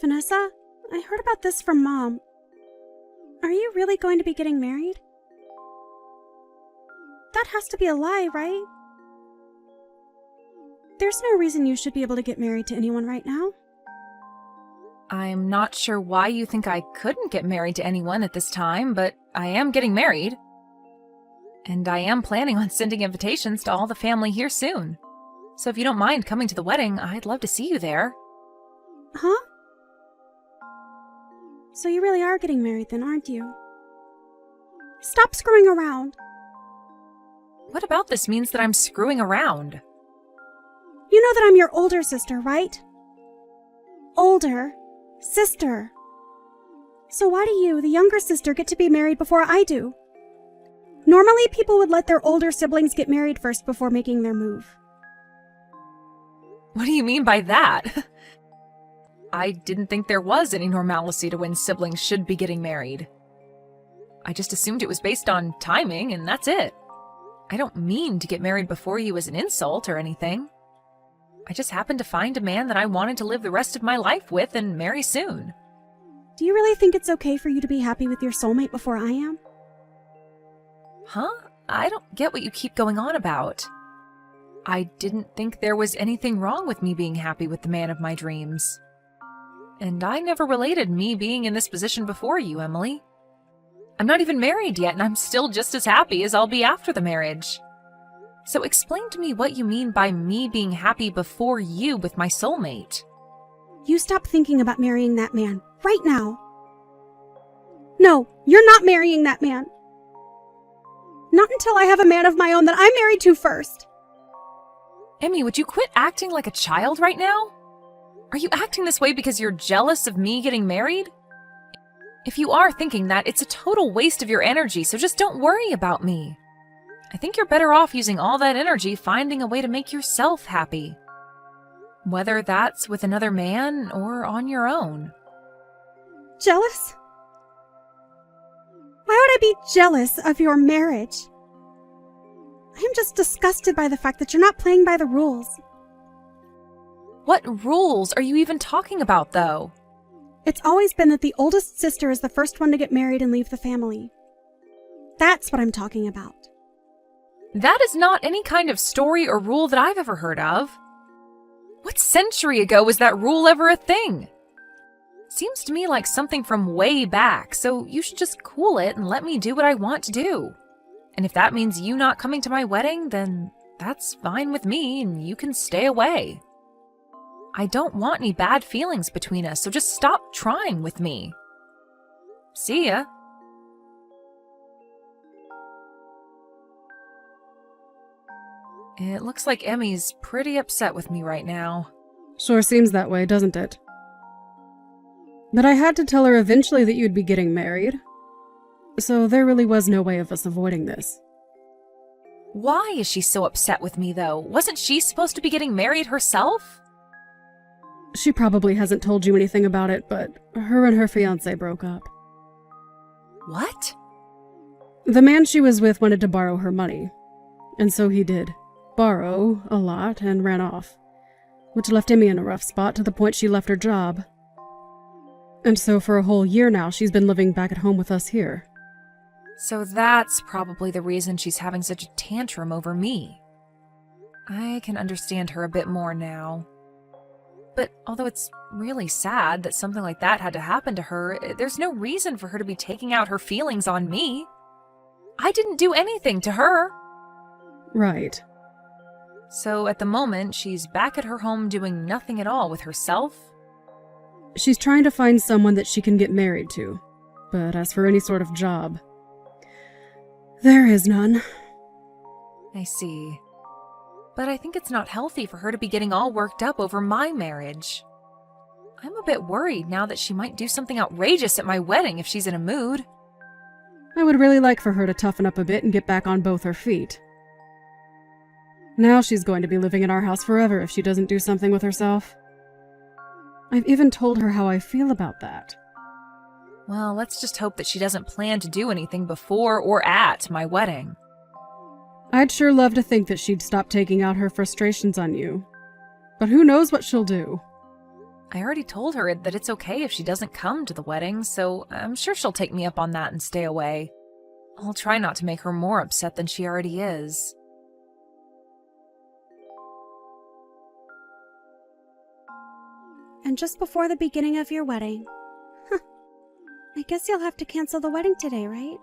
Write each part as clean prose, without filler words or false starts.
Vanessa, I heard about this from Mom. Are you really going to be getting married? That has to be a lie, right? There's no reason you should be able to get married to anyone right now. I'm not sure why you think I couldn't get married to anyone at this time, but I am getting married. And I am planning on sending invitations to all the family here soon. So if you don't mind coming to the wedding, I'd love to see you there. Huh? So you really are getting married then, aren't you? Stop screwing around. What about this means that I'm screwing around? You know that I'm your older sister, right? Older sister. So why do you, the younger sister, get to be married before I do? Normally, people would let their older siblings get married first before making their move. What do you mean by that? I didn't think there was any normalcy to when siblings should be getting married. I just assumed it was based on timing, and that's it. I don't mean to get married before you as an insult or anything. I just happened to find a man that I wanted to live the rest of my life with and marry soon. Do you really think it's okay for you to be happy with your soulmate before I am? Huh? I don't get what you keep going on about. I didn't think there was anything wrong with me being happy with the man of my dreams. And I never related me being in this position before you, Emily. I'm not even married yet, and I'm still just as happy as I'll be after the marriage. So explain to me what you mean by me being happy before you with my soulmate. You stop thinking about marrying that man right now. No, you're not marrying that man. Not until I have a man of my own that I'm married to first. Emmy, would you quit acting like a child right now? Are you acting this way because you're jealous of me getting married? If you are thinking that, it's a total waste of your energy, so just don't worry about me. I think you're better off using all that energy finding a way to make yourself happy. Whether that's with another man or on your own. Jealous? Why would I be jealous of your marriage? I am just disgusted by the fact that you're not playing by the rules. What rules are you even talking about, though? It's always been that the oldest sister is the first one to get married and leave the family. That's what I'm talking about. That is not any kind of story or rule that I've ever heard of. What century ago was that rule ever a thing? Seems to me like something from way back, so you should just cool it and let me do what I want to do. And if that means you not coming to my wedding, then that's fine with me and you can stay away. I don't want any bad feelings between us, so just stop trying with me. See ya. It looks like Emmy's pretty upset with me right now. Sure seems that way, doesn't it? But I had to tell her eventually that you'd be getting married. So there really was no way of us avoiding this. Why is she so upset with me, though? Wasn't she supposed to be getting married herself? She probably hasn't told you anything about it, but her and her fiancé broke up. What? The man she was with wanted to borrow her money. And so he did. Borrow a lot and ran off. Which left Emmy in a rough spot to the point she left her job. And so for a whole year now, she's been living back at home with us here. So that's probably the reason she's having such a tantrum over me. I can understand her a bit more now. But although it's really sad that something like that had to happen to her, there's no reason for her to be taking out her feelings on me. I didn't do anything to her. Right. So at the moment, she's back at her home doing nothing at all with herself? She's trying to find someone that she can get married to. But as for any sort of job, there is none. I see. But I think it's not healthy for her to be getting all worked up over my marriage. I'm a bit worried now that she might do something outrageous at my wedding if she's in a mood. I would really like for her to toughen up a bit and get back on both her feet. Now she's going to be living in our house forever if she doesn't do something with herself. I've even told her how I feel about that. Well, let's just hope that she doesn't plan to do anything before or at my wedding. I'd sure love to think that she'd stop taking out her frustrations on you. But who knows what she'll do? I already told her that it's okay if she doesn't come to the wedding, so I'm sure she'll take me up on that and stay away. I'll try not to make her more upset than she already is. And just before the beginning of your wedding. I guess you'll have to cancel the wedding today, right?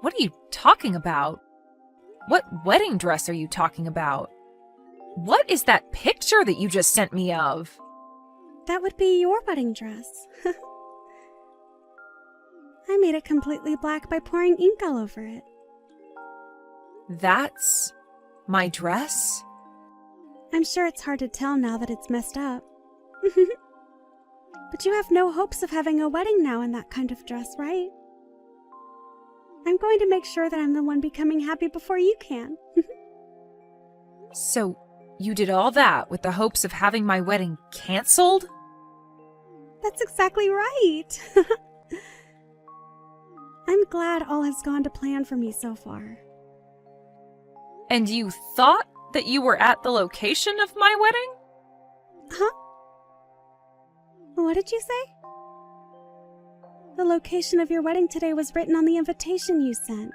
What are you talking about? What wedding dress are you talking about? What is that picture that you just sent me of? That would be your wedding dress. I made it completely black by pouring ink all over it. That's my dress? I'm sure it's hard to tell now that it's messed up. But you have no hopes of having a wedding now in that kind of dress, right? I'm going to make sure that I'm the one becoming happy before you can. So, you did all that with the hopes of having my wedding canceled? That's exactly right. I'm glad all has gone to plan for me so far. And you thought that you were at the location of my wedding? Huh? What did you say? The location of your wedding today was written on the invitation you sent.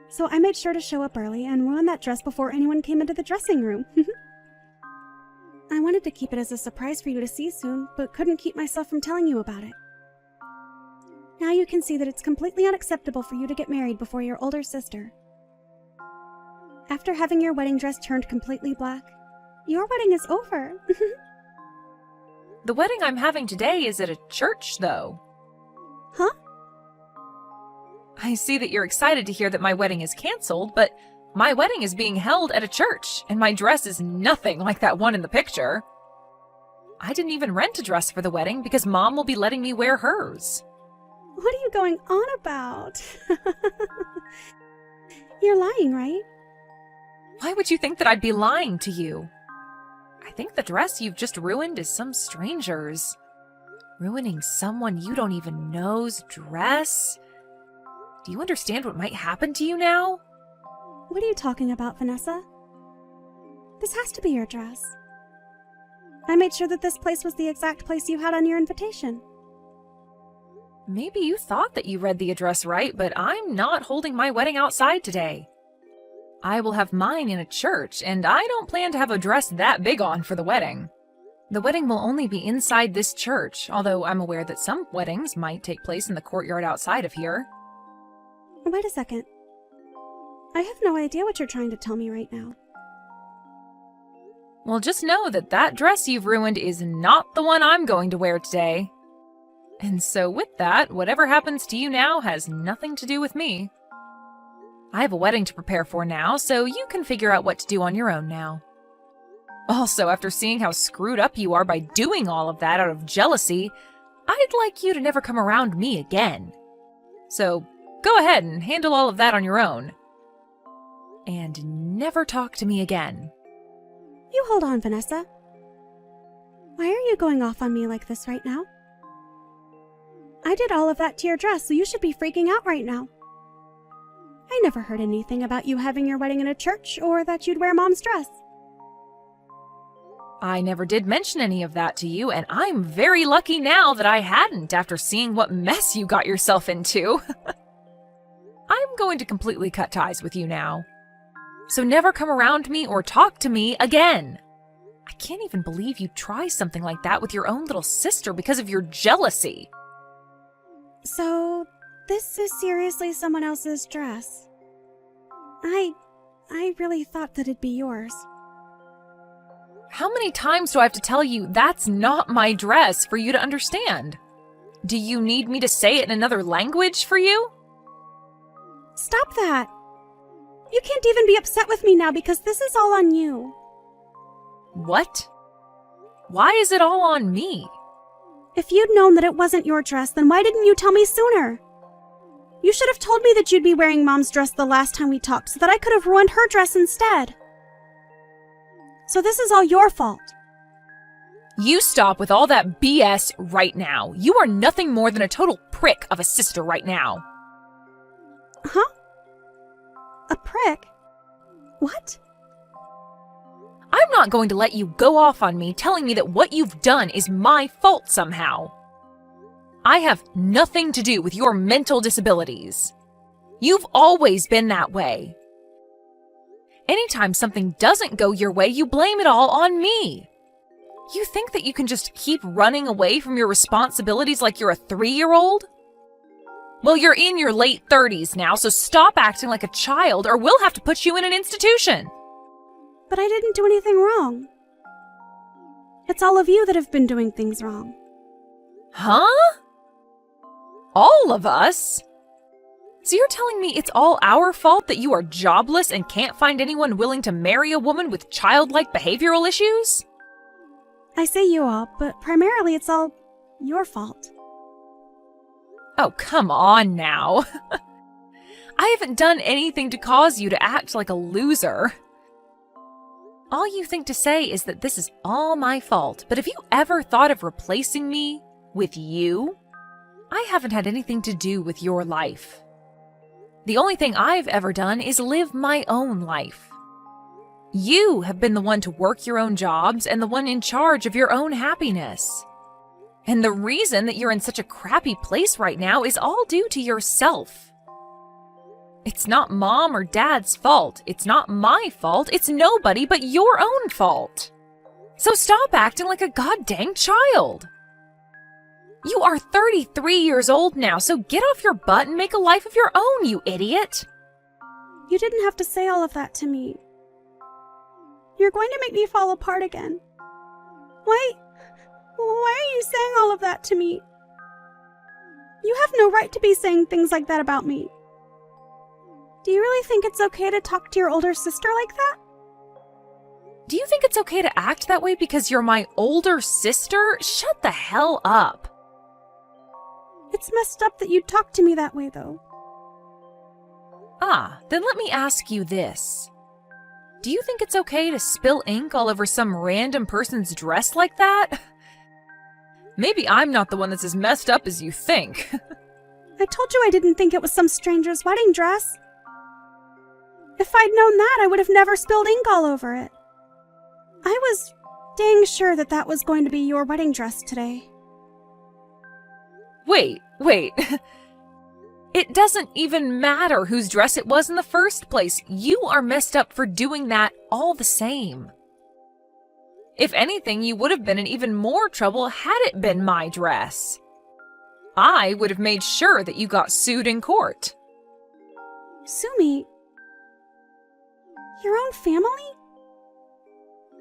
So I made sure to show up early and ruin that dress before anyone came into the dressing room. I wanted to keep it as a surprise for you to see soon, but couldn't keep myself from telling you about it. Now you can see that it's completely unacceptable for you to get married before your older sister. After having your wedding dress turned completely black, your wedding is over. The wedding I'm having today is at a church, though. Huh? I see that you're excited to hear that my wedding is canceled, but my wedding is being held at a church, and my dress is nothing like that one in the picture. I didn't even rent a dress for the wedding because Mom will be letting me wear hers. What are you going on about? You're lying, right? Why would you think that I'd be lying to you? I think the dress you've just ruined is some stranger's. Ruining someone you don't even know's dress? Do you understand what might happen to you now? What are you talking about, Vanessa? This has to be your dress. I made sure that this place was the exact place you had on your invitation. Maybe you thought that you read the address right, but I'm not holding my wedding outside today. I will have mine in a church, and I don't plan to have a dress that big on for the wedding. The wedding will only be inside this church, although I'm aware that some weddings might take place in the courtyard outside of here. Wait a second. I have no idea what you're trying to tell me right now. Well, just know that that dress you've ruined is not the one I'm going to wear today. And so with that, whatever happens to you now has nothing to do with me. I have a wedding to prepare for now, so you can figure out what to do on your own now. Also, after seeing how screwed up you are by doing all of that out of jealousy, I'd like you to never come around me again. So, go ahead and handle all of that on your own. And never talk to me again. You hold on, Vanessa. Why are you going off on me like this right now? I did all of that to your dress, so you should be freaking out right now. I never heard anything about you having your wedding in a church or that you'd wear Mom's dress. I never did mention any of that to you, and I'm very lucky now that I hadn't after seeing what mess you got yourself into. I'm going to completely cut ties with you now. So never come around me or talk to me again. I can't even believe you'd try something like that with your own little sister because of your jealousy. So, this is seriously someone else's dress. I really thought that it'd be yours. How many times do I have to tell you that's not my dress for you to understand? Do you need me to say it in another language for you? Stop that! You can't even be upset with me now because this is all on you. What? Why is it all on me? If you'd known that it wasn't your dress, then why didn't you tell me sooner? You should have told me that you'd be wearing Mom's dress the last time we talked so that I could have ruined her dress instead. So this is all your fault. You stop with all that BS right now. You are nothing more than a total prick of a sister right now. Huh? A prick? What? I I'm not going to let you go off on me telling me that what you've done is my fault somehow. I have nothing to do with your mental disabilities. You've always been that way. Anytime something doesn't go your way, you blame it all on me. You think that you can just keep running away from your responsibilities like you're a 3-year-old? Well, you're in your late 30s now, so stop acting like a child or we'll have to put you in an institution. But I didn't do anything wrong. It's all of you that have been doing things wrong. Huh? All of us? So you're telling me it's all our fault that you are jobless and can't find anyone willing to marry a woman with childlike behavioral issues? I say you all, but primarily it's all your fault. Oh, come on now. I haven't done anything to cause you to act like a loser. All you think to say is that this is all my fault, but have you ever thought of replacing me with you? I haven't had anything to do with your life. The only thing I've ever done is live my own life. You have been the one to work your own jobs and the one in charge of your own happiness. And the reason that you're in such a crappy place right now is all due to yourself. It's not Mom or Dad's fault. It's not my fault. It's nobody but your own fault. So stop acting like a goddamn child. You are 33 years old now, so get off your butt and make a life of your own, you idiot. You didn't have to say all of that to me. You're going to make me fall apart again. Why are you saying all of that to me? You have no right to be saying things like that about me. Do you really think it's okay to talk to your older sister like that? Do you think it's okay to act that way because you're my older sister? Shut the hell up. It's messed up that you talk to me that way, though. Then let me ask you this. Do you think it's okay to spill ink all over some random person's dress like that? Maybe I'm not the one that's as messed up as you think. I told you I didn't think it was some stranger's wedding dress. If I'd known that, I would have never spilled ink all over it. I was dang sure that that was going to be your wedding dress today. Wait. It doesn't even matter whose dress it was in the first place. You are messed up for doing that all the same. If anything, you would have been in even more trouble had it been my dress. I would have made sure that you got sued in court. Sue me? Your own family?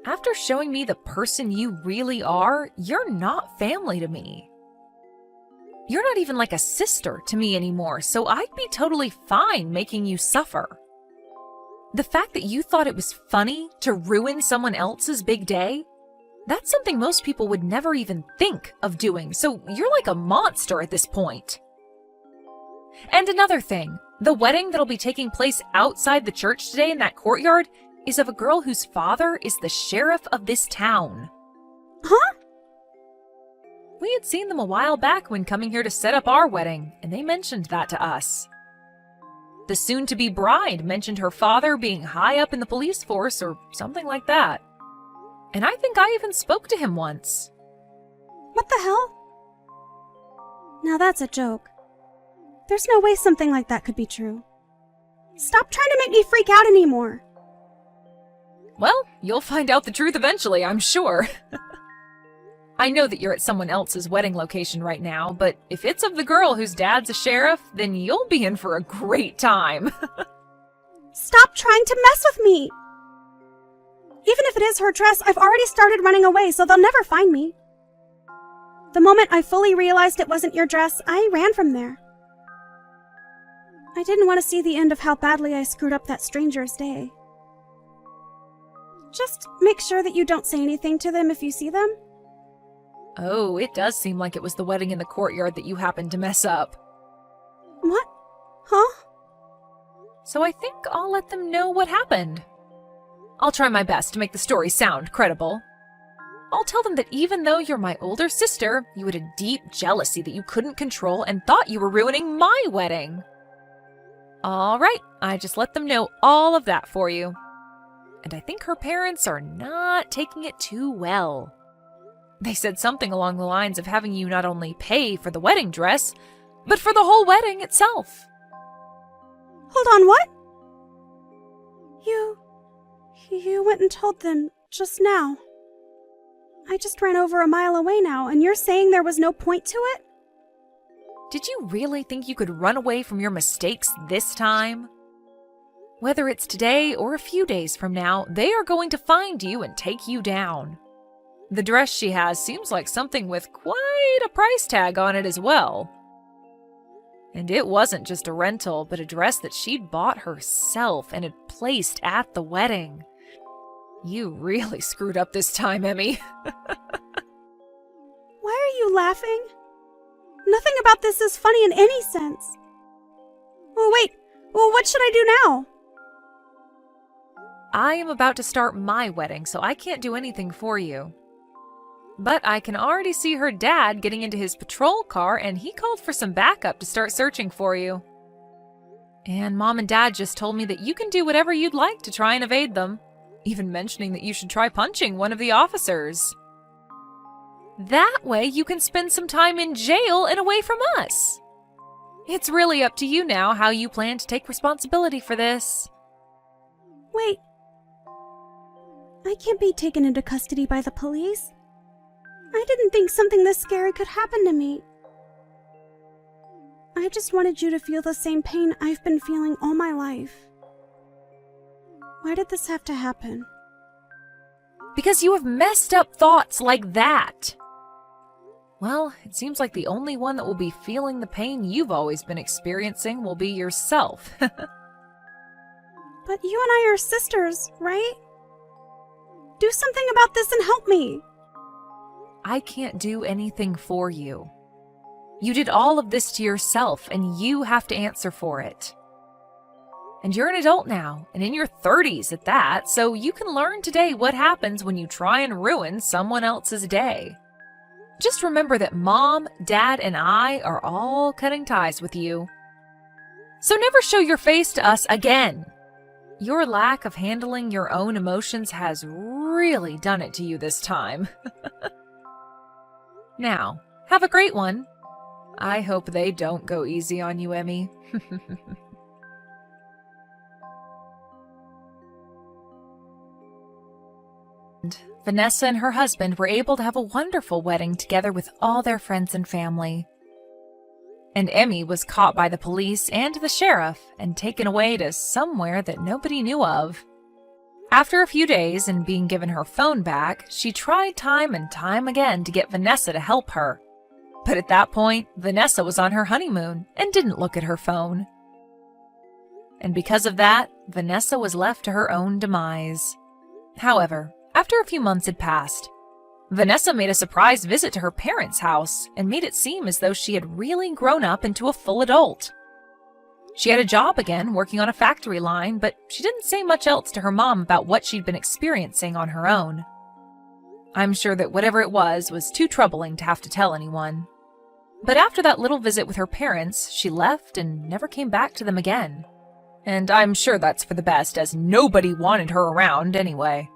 After showing me the person you really are, you're not family to me. You're not even like a sister to me anymore, so I'd be totally fine making you suffer. The fact that you thought it was funny to ruin someone else's big day, that's something most people would never even think of doing, so you're like a monster at this point. And another thing, the wedding that'll be taking place outside the church today in that courtyard is of a girl whose father is the sheriff of this town. Huh? We had seen them a while back when coming here to set up our wedding, and they mentioned that to us. The soon-to-be bride mentioned her father being high up in the police force or something like that. And I think I even spoke to him once. What the hell? Now that's a joke. There's no way something like that could be true. Stop trying to make me freak out anymore. Well, you'll find out the truth eventually, I'm sure. I know that you're at someone else's wedding location right now, but if it's of the girl whose dad's a sheriff, then you'll be in for a great time. Stop trying to mess with me! Even if it is her dress, I've already started running away, so they'll never find me. The moment I fully realized it wasn't your dress, I ran from there. I didn't want to see the end of how badly I screwed up that stranger's day. Just make sure that you don't say anything to them if you see them. Oh, it does seem like it was the wedding in the courtyard that you happened to mess up. What? Huh? So I think I'll let them know what happened. I'll try my best to make the story sound credible. I'll tell them that even though you're my older sister, you had a deep jealousy that you couldn't control and thought you were ruining my wedding. All right, I just let them know all of that for you. and I think her parents are not taking it too well. They said something along the lines of having you not only pay for the wedding dress, but for the whole wedding itself. Hold on, what? You went and told them just now. I just ran over a mile away now, and you're saying there was no point to it? Did you really think you could run away from your mistakes this time? Whether it's today or a few days from now, they are going to find you and take you down. The dress she has seems like something with quite a price tag on it as well. And it wasn't just a rental, but a dress that she'd bought herself and had placed at the wedding. You really screwed up this time, Emmy. Why are you laughing? Nothing about this is funny in any sense. Oh, wait. Well, what should I do now? I am about to start my wedding, so I can't do anything for you. But I can already see her dad getting into his patrol car, and he called for some backup to start searching for you. And Mom and Dad just told me that you can do whatever you'd like to try and evade them, even mentioning that you should try punching one of the officers. That way you can spend some time in jail and away from us. It's really up to you now how you plan to take responsibility for this. Wait. I can't be taken into custody by the police. I didn't think something this scary could happen to me. I just wanted you to feel the same pain I've been feeling all my life. Why did this have to happen? Because you have messed up thoughts like that. Well, it seems like the only one that will be feeling the pain you've always been experiencing will be yourself. But you and I are sisters, right? Do something about this and help me. I can't do anything for you. You did all of this to yourself, and you have to answer for it. And you're an adult now, and in your 30s at that, so you can learn today what happens when you try and ruin someone else's day. Just remember that Mom, Dad, and I are all cutting ties with you. So never show your face to us again. Your lack of handling your own emotions has really done it to you this time. Now, have a great one. I hope they don't go easy on you, Emmy. Vanessa and her husband were able to have a wonderful wedding together with all their friends and family. And Emmy was caught by the police and the sheriff and taken away to somewhere that nobody knew of. After a few days and being given her phone back, she tried time and time again to get Vanessa to help her. But at that point, Vanessa was on her honeymoon and didn't look at her phone. And because of that, Vanessa was left to her own demise. However, after a few months had passed, Vanessa made a surprise visit to her parents' house and made it seem as though she had really grown up into a full adult. She had a job again, working on a factory line, but she didn't say much else to her mom about what she'd been experiencing on her own. I'm sure that whatever it was too troubling to have to tell anyone. But after that little visit with her parents, she left and never came back to them again. And I'm sure that's for the best, as nobody wanted her around anyway.